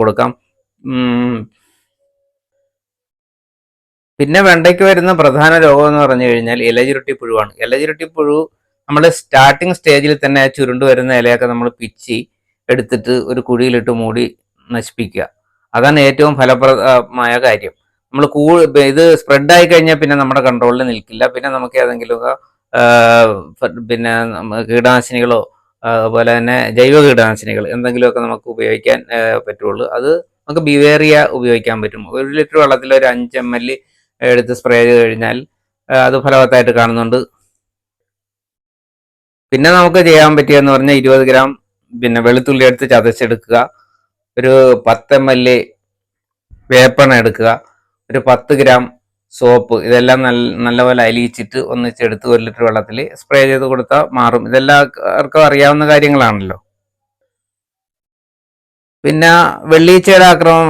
കൊടുക്കാം. പിന്നെ വെണ്ടയ്ക്ക് വരുന്ന പ്രധാന രോഗം എന്ന് പറഞ്ഞു കഴിഞ്ഞാൽ ഇലചുരുട്ടിപ്പുഴുവാണ്. ഇലചുരുട്ടിപ്പുഴു നമ്മൾ സ്റ്റാർട്ടിങ് സ്റ്റേജിൽ തന്നെ ചുരുണ്ടു വരുന്ന ഇലയൊക്കെ നമ്മൾ പിച്ചി എടുത്തിട്ട് ഒരു കുഴിയിലിട്ട് മൂടി നശിപ്പിക്കുക. അതാണ് ഏറ്റവും ഫലപ്രദമായ കാര്യം. നമ്മൾ ഇത് സ്പ്രെഡായി കഴിഞ്ഞാൽ പിന്നെ നമ്മുടെ കൺട്രോളിൽ നിൽക്കില്ല. പിന്നെ നമുക്ക് ഏതെങ്കിലുമൊക്കെ പിന്നെ കീടനാശിനികളോ അതുപോലെ തന്നെ ജൈവ കീടനാശിനികൾ എന്തെങ്കിലുമൊക്കെ നമുക്ക് ഉപയോഗിക്കാൻ പറ്റുള്ളൂ. അത് നമുക്ക് ബിവേറിയ ഉപയോഗിക്കാൻ പറ്റും. 1 ലിറ്റർ വെള്ളത്തിൽ ഒരു 5 ml എടുത്ത് സ്പ്രേ ചെയ്ത് കഴിഞ്ഞാൽ അത് ഫലവത്തായിട്ട് കാണുന്നുണ്ട്. പിന്നെ നമുക്ക് ചെയ്യാൻ പറ്റിയെന്ന് പറഞ്ഞാൽ 20 ഗ്രാം പിന്നെ വെളുത്തുള്ളി എടുത്ത് ചതച്ചെടുക്കുക, ഒരു 10 ml വേപ്പെണ്ണ എടുക്കുക, ഒരു 10 ഗ്രാം സോപ്പ്, ഇതെല്ലാം നല്ലപോലെ അലിയിച്ചിട്ട് ഒന്നിച്ചെടുത്ത് 1 ലിറ്റർ വെള്ളത്തിൽ സ്പ്രേ ചെയ്ത് കൊടുത്താൽ മാറും. ഇതെല്ലാവർക്കും അറിയാവുന്ന കാര്യങ്ങളാണല്ലോ. പിന്നെ വെള്ളീച്ചയുടെ ആക്രമണം